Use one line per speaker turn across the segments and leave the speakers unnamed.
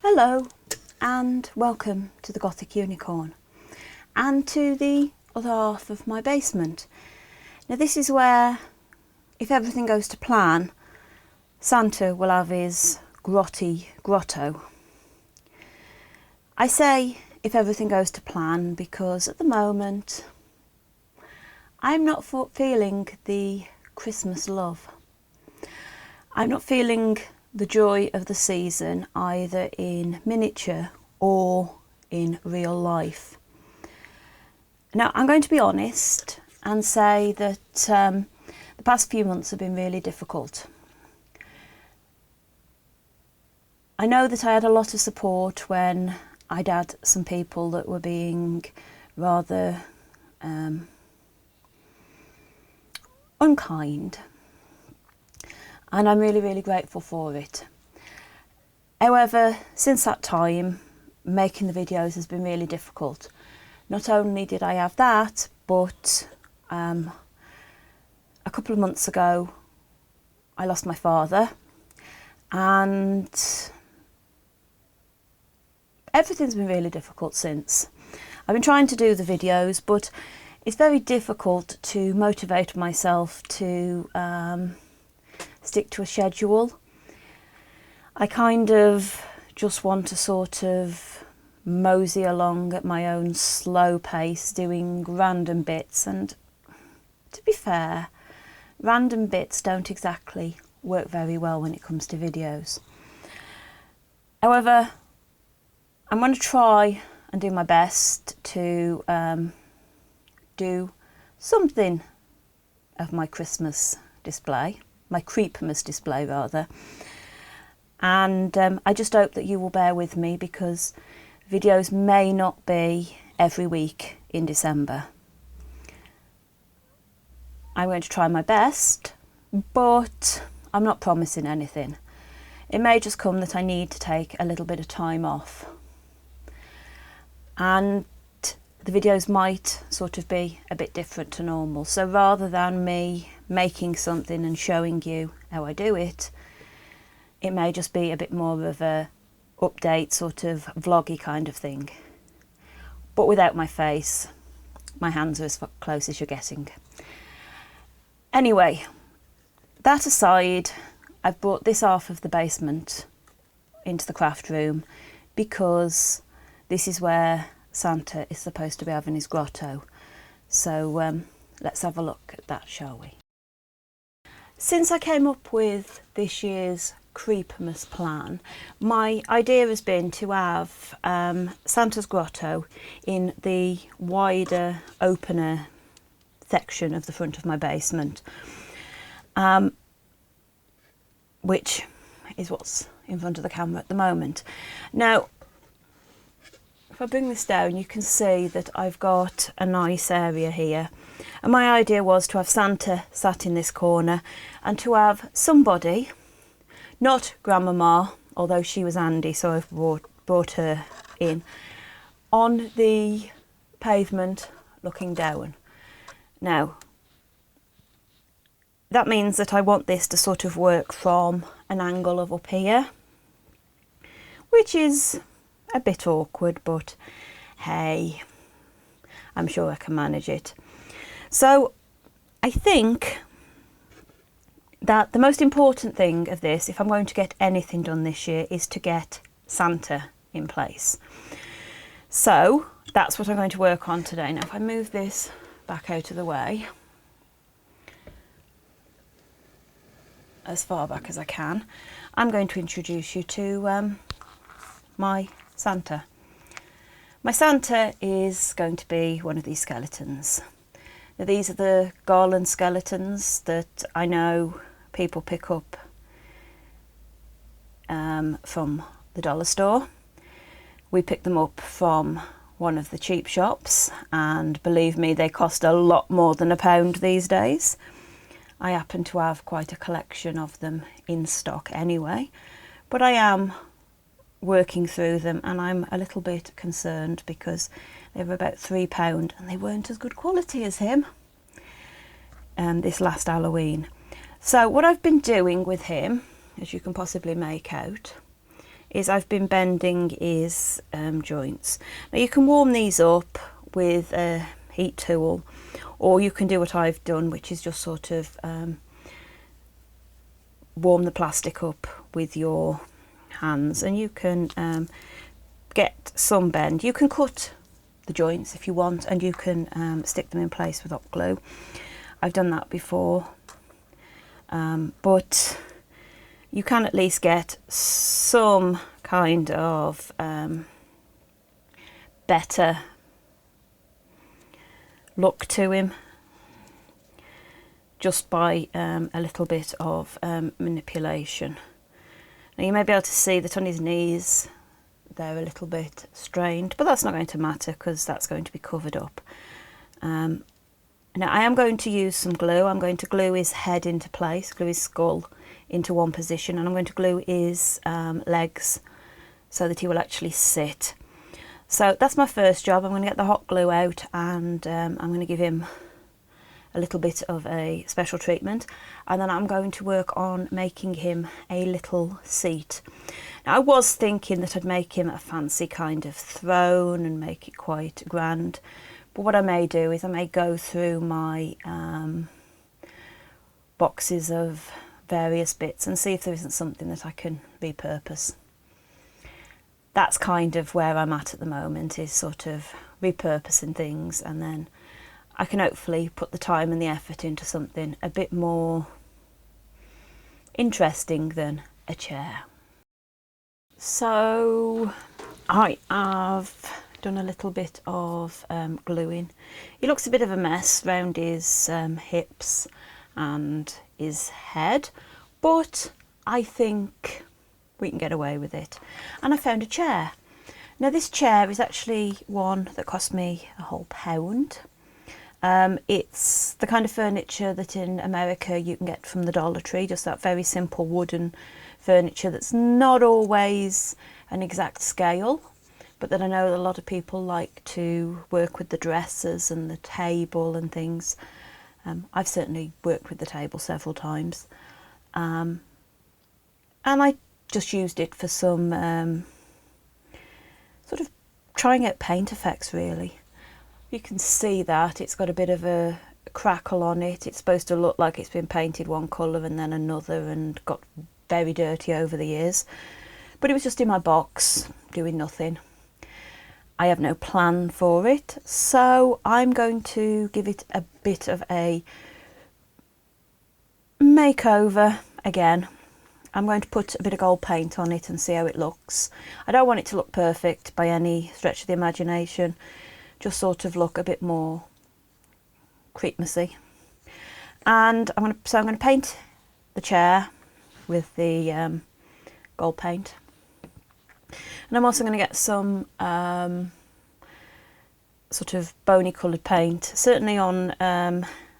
Hello and welcome to the Gothic Unicorn and to the other half of my basement. Now this is where, if everything goes to plan, Santa will have his grotto. I say if everything goes to plan because at the moment I'm not feeling the Christmas love. I'm not feeling the joy of the season either in miniature or in real life. Now I'm going to be honest and say that the past few months have been really difficult. I know that I had a lot of support when I'd had some people that were being rather unkind, and I'm really grateful for it. However, since that time, making the videos has been really difficult. Not only did I have that, but a couple of months ago I lost my father, and everything's been really difficult since. I've been trying to do the videos, but it's very difficult to motivate myself to stick to a schedule. I kind of just want to sort of mosey along at my own slow pace, doing random bits, and to be fair, random bits don't exactly work very well when it comes to videos. However, I'm going to try and do my best to do something of my Christmas display, my Creepmas display rather, and I just hope that you will bear with me because videos may not be every week in December. I'm going to try my best, but I'm not promising anything. It may just come that I need to take a little bit of time off, and the videos might sort of be a bit different to normal. So rather than me making something and showing you how I do it, it may just be a bit more of a update, sort of vloggy kind of thing, but without my face. My hands are as close as you're getting. Anyway, that aside, I've brought this half of the basement into the craft room because this is where Santa is supposed to be having his grotto. So let's have a look at that, shall we? Since I came up with this year's Creepmas plan, my idea has been to have Santa's grotto in the wider, opener section of the front of my basement, which is what's in front of the camera at the moment. Now, if I bring this down, you can see that I've got a nice area here. And my idea was to have Santa sat in this corner and to have somebody, not Grandmama, although she was handy, so I've brought her in, on the pavement looking down. Now, that means that I want this to sort of work from an angle of up here, which is a bit awkward, but hey, I'm sure I can manage it. So I think that the most important thing of this, if I'm going to get anything done this year, is to get Santa in place. So that's what I'm going to work on today. Now if I move this back out of the way, as far back as I can, I'm going to introduce you to my Santa. My Santa is going to be one of these skeletons. Now, these are the garland skeletons that I know people pick up from the dollar store. We pick them up from one of the cheap shops, and believe me, they cost a lot more than £1 these days. I happen to have quite a collection of them in stock anyway, but I am working through them and I'm a little bit concerned because they were about £3 and they weren't as good quality as him this last Halloween. So what I've been doing with him, as you can possibly make out, is I've been bending his joints. Now you can warm these up with a heat tool, or you can do what I've done, which is just sort of warm the plastic up with your hands, and you can get some bend. You can cut the joints if you want, and you can stick them in place with hot glue. I've done that before, but you can at least get some kind of better look to him just by a little bit of manipulation. Now you may be able to see that on his knees they're a little bit strained, but that's not going to matter because that's going to be covered up. Now I am going to use some glue. I'm going to glue his head into place, glue his skull into one position, and I'm going to glue his legs so that he will actually sit. So that's my first job. I'm going to get the hot glue out, and I'm going to give him a little bit of a special treatment, and then I'm going to work on making him a little seat. Now I was thinking that I'd make him a fancy kind of throne and make it quite grand, but what I may do is I may go through my boxes of various bits and see if there isn't something that I can repurpose. That's kind of where I'm at the moment, is sort of repurposing things, and then I can hopefully put the time and the effort into something a bit more interesting than a chair. So I have done a little bit of gluing. He looks a bit of a mess around his hips and his head, but I think we can get away with it. And I found a chair. Now this chair is actually one that cost me a whole £1. It's the kind of furniture that in America you can get from the Dollar Tree, just that very simple wooden furniture that's not always an exact scale, but that I know that a lot of people like to work with the dressers and the table and things. I've certainly worked with the table several times, and I just used it for some sort of trying out paint effects really. You can see that it's got a bit of a crackle on it. It's supposed to look like it's been painted one colour and then another and got very dirty over the years. But it was just in my box doing nothing. I have no plan for it, so I'm going to give it a bit of a makeover again. I'm going to put a bit of gold paint on it and see how it looks. I don't want it to look perfect by any stretch of the imagination. Just sort of look a bit more Creepmasy. And I'm going to paint the chair with the gold paint. And I'm also going to get some sort of bony coloured paint, certainly on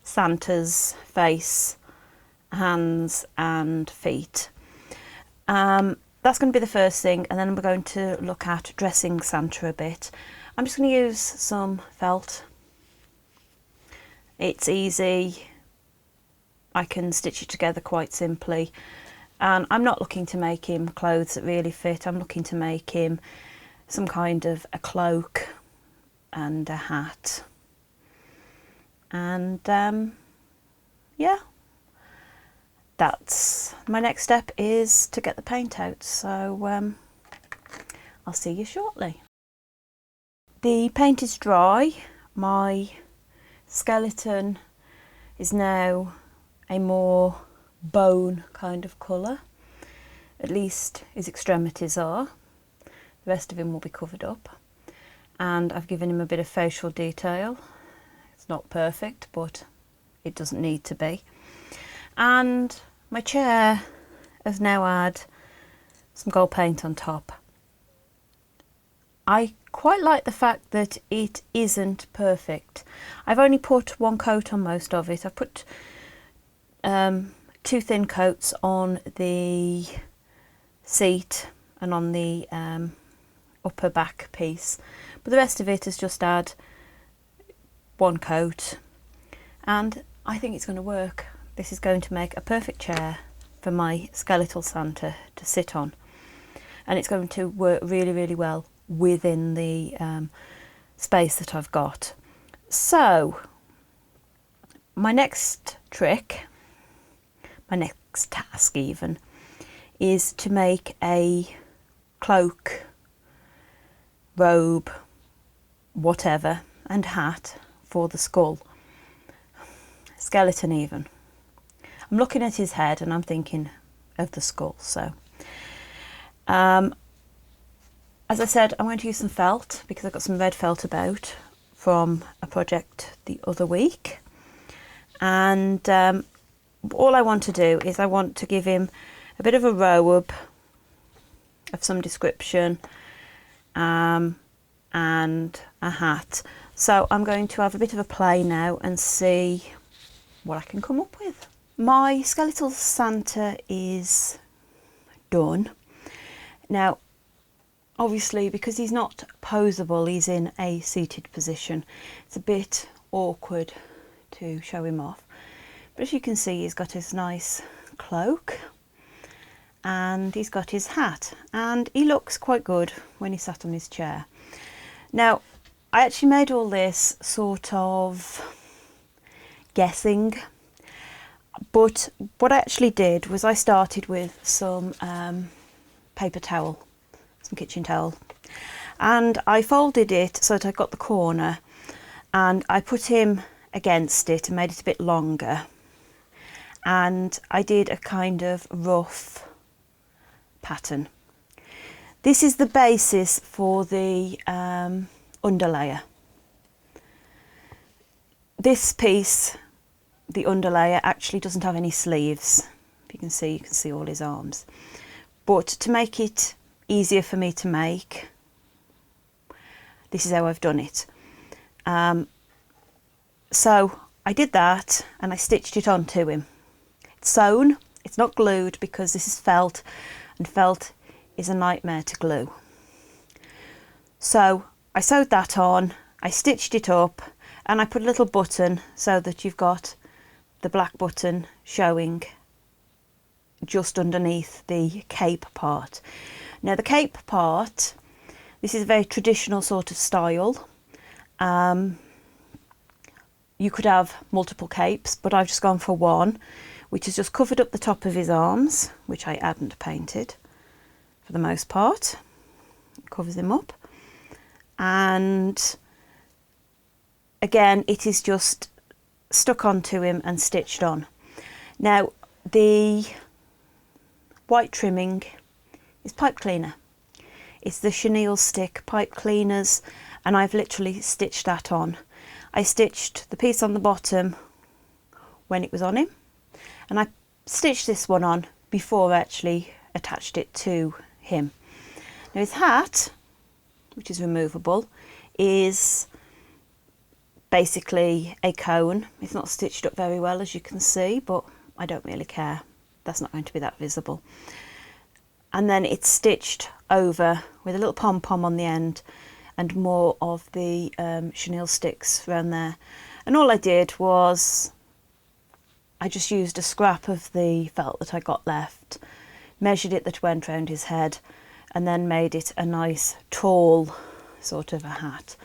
Santa's face, hands and feet. That's going to be the first thing, and then we're going to look at dressing Santa a bit. I'm just going to use some felt. It's easy. I can stitch it together quite simply. And I'm not looking to make him clothes that really fit. I'm looking to make him some kind of a cloak and a hat. And yeah, that's my next step, is to get the paint out. So I'll see you shortly. The paint is dry. My skeleton is now a more bone kind of colour. At least his extremities are. The rest of him will be covered up. And I've given him a bit of facial detail. It's not perfect, but it doesn't need to be. And my chair has now had some gold paint on top. I quite like the fact that it isn't perfect. I've only put one coat on most of it. I've put 2 thin coats on the seat and on the upper back piece, but the rest of it has just had one coat, and I think it's going to work. This is going to make a perfect chair for my skeletal Santa to sit on. and it's going to work really, really well within the space that I've got. So my next trick, my next task even, is to make a cloak, robe, whatever, and hat for the skull. Skeleton even. I'm looking at his head and I'm thinking of the skull. So as I said, I'm going to use some felt because I've got some red felt about from a project the other week, and all I want to do is I want to give him a bit of a robe of some description and a hat. So I'm going to have a bit of a play now and see what I can come up with. My skeletal Santa is done. Now obviously, because he's not posable, he's in a seated position, it's a bit awkward to show him off, but as you can see, he's got his nice cloak and he's got his hat, and he looks quite good when he sat on his chair. Now I actually made all this sort of guessing, but what I actually did was I started with some paper towel, some kitchen towel, and I folded it so that I got the corner, and I put him against it and made it a bit longer, and I did a kind of rough pattern. This is the basis for the underlayer. This piece, the underlayer, actually doesn't have any sleeves. If you can see all his arms, but to make it easier for me to make, this is how I've done it. So I did that and I stitched it onto him. It's sewn, it's not glued because this is felt, and felt is a nightmare to glue. So I sewed that on, I stitched it up, and I put a little button so that you've got the black button showing just underneath the cape part. Now the cape part, this is a very traditional sort of style. You could have multiple capes, but I've just gone for one, which has just covered up the top of his arms, which I hadn't painted for the most part. It covers him up. And again, it is just stuck onto him and stitched on. Now the white trimming is pipe cleaner. It's the chenille stick pipe cleaners, and I've literally stitched that on. I stitched the piece on the bottom when it was on him, and I stitched this one on before I actually attached it to him. Now his hat, which is removable, is basically a cone. It's not stitched up very well, as you can see, but I don't really care. That's not going to be that visible. And then it's stitched over with a little pom-pom on the end and more of the chenille sticks around there. And all I did was I just used a scrap of the felt that I got left, measured it that went round his head, and then made it a nice tall sort of a hat.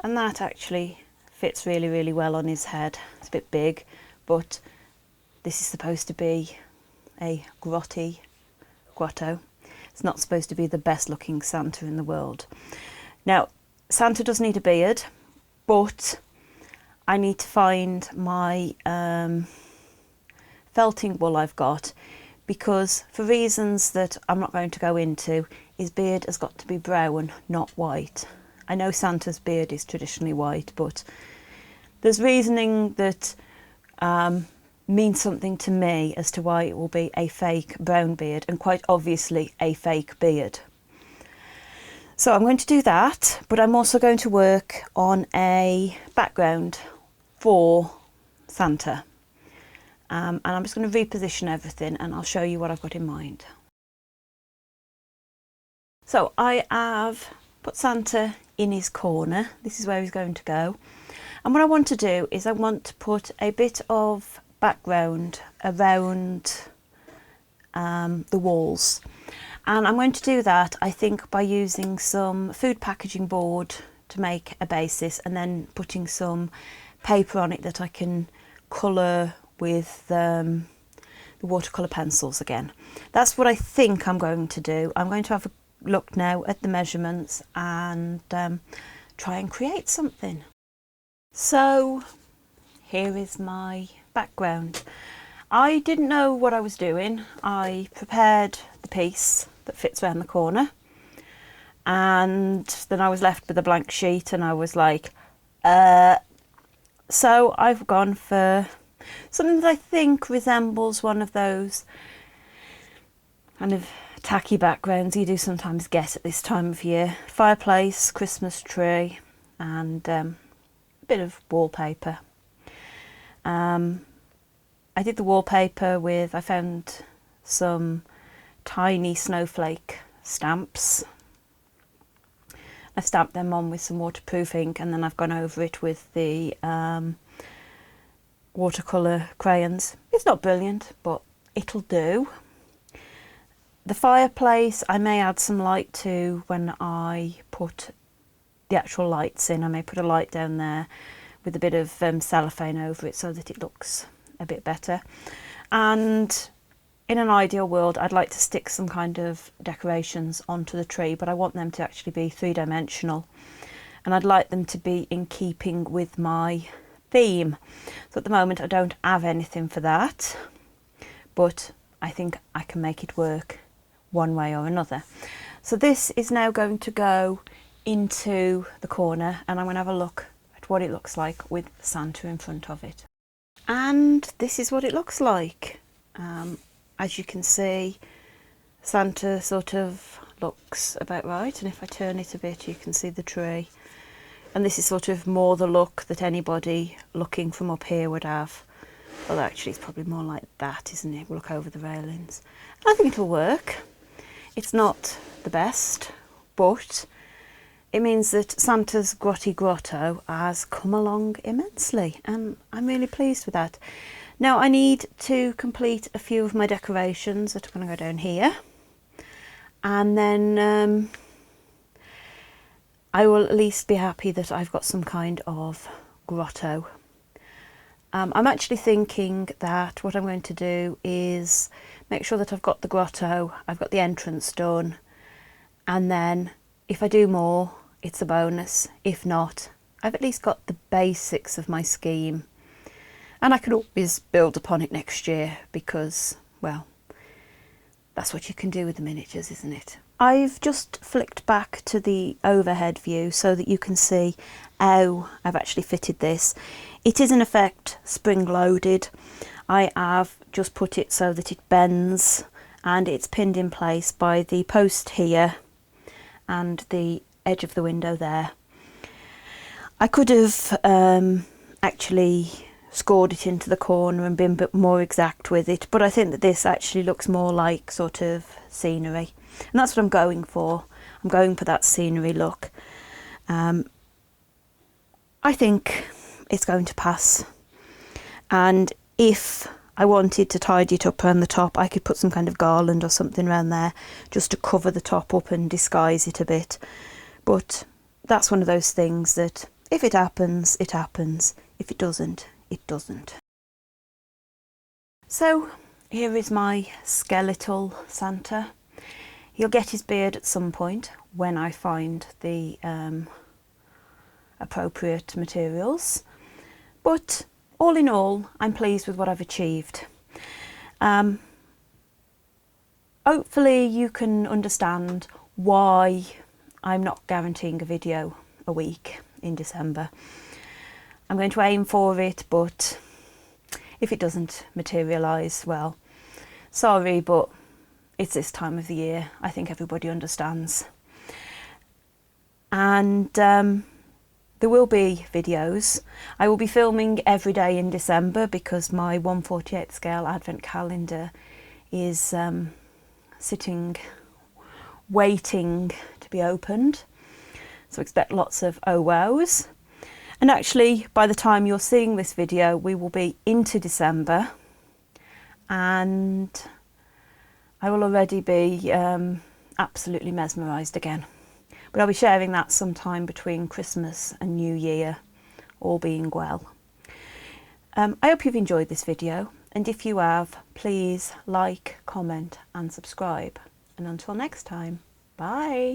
And that actually fits really, really well on his head. It's a bit big, but this is supposed to be a grotto. It's not supposed to be the best looking Santa in the world. Now, Santa does need a beard, but I need to find my felting wool I've got, because for reasons that I'm not going to go into, his beard has got to be brown, not white. I know Santa's beard is traditionally white, but there's reasoning that means something to me as to why it will be a fake brown beard, and quite obviously a fake beard. So I'm going to do that, but I'm also going to work on a background for Santa. And I'm just going to reposition everything and I'll show you what I've got in mind. So I have put Santa in his corner. This is where he's going to go. And what I want to do is I want to put a bit of background around the walls. And I'm going to do that, I think, by using some food packaging board to make a basis, and then putting some paper on it that I can colour with the watercolour pencils again. That's what I think I'm going to do. I'm going to have a look now at the measurements and try and create something. So here is my background. I didn't know what I was doing. I prepared the piece that fits around the corner, and then I was left with a blank sheet, and I was like, so I've gone for something that I think resembles one of those kind of tacky backgrounds you do sometimes get at this time of year. Fireplace, Christmas tree, and a bit of wallpaper. I did the wallpaper with, I found some tiny snowflake stamps. I stamped them on with some waterproof ink, and then I've gone over it with the watercolour crayons. It's not brilliant, but it'll do. The fireplace I may add some light to when I put the actual lights in. I may put a light down there with a bit of cellophane over it so that it looks a bit better. And in an ideal world, I'd like to stick some kind of decorations onto the tree, but I want them to actually be three-dimensional, and I'd like them to be in keeping with my theme. So at the moment I don't have anything for that, but I think I can make it work one way or another. So this is now going to go into the corner, and I'm going to have a look at what it looks like with Santa in front of it. And this is what it looks like. As you can see, Santa sort of looks about right, and if I turn it a bit you can see the tree. And this is sort of more the look that anybody looking from up here would have. Well, actually it's probably more like that, isn't it? We'll look over the railings. I think it'll work. It's not the best, but it means that Santa's grotty grotto has come along immensely, and I'm really pleased with that. Now I need to complete a few of my decorations that are going to go down here, and then I will at least be happy that I've got some kind of grotto. I'm actually thinking that what I'm going to do is make sure that I've got the grotto, I've got the entrance done, and then if I do more, it's a bonus. If not, I've at least got the basics of my scheme, and I can always build upon it next year because, well, that's what you can do with the miniatures, isn't it? I've just flicked back to the overhead view so that you can see how I've actually fitted this. It is in effect spring loaded. I have just put it so that it bends, and it's pinned in place by the post here and the edge of the window there. I could have actually scored it into the corner and been a bit more exact with it, but I think that this actually looks more like sort of scenery, and that's what I'm going for. I'm going for that scenery look. I think it's going to pass, and if I wanted to tidy it up around the top, I could put some kind of garland or something around there just to cover the top up and disguise it a bit. But that's one of those things that if it happens, it happens. If it doesn't, it doesn't. So here is my skeletal Santa. He'll get his beard at some point when I find the appropriate materials. But all in all, I'm pleased with what I've achieved. Hopefully you can understand why I'm not guaranteeing a video a week in December. I'm going to aim for it, but if it doesn't materialise, well, sorry, but it's this time of the year. I think everybody understands. And there will be videos. I will be filming every day in December because my 1/48 scale advent calendar is sitting, waiting to be opened. So expect lots of oh wows. And actually, by the time you're seeing this video, we will be into December, and I will already be absolutely mesmerised again. But I'll be sharing that sometime between Christmas and New Year, all being well. I hope you've enjoyed this video, and if you have, please like, comment and subscribe. And until next time, bye!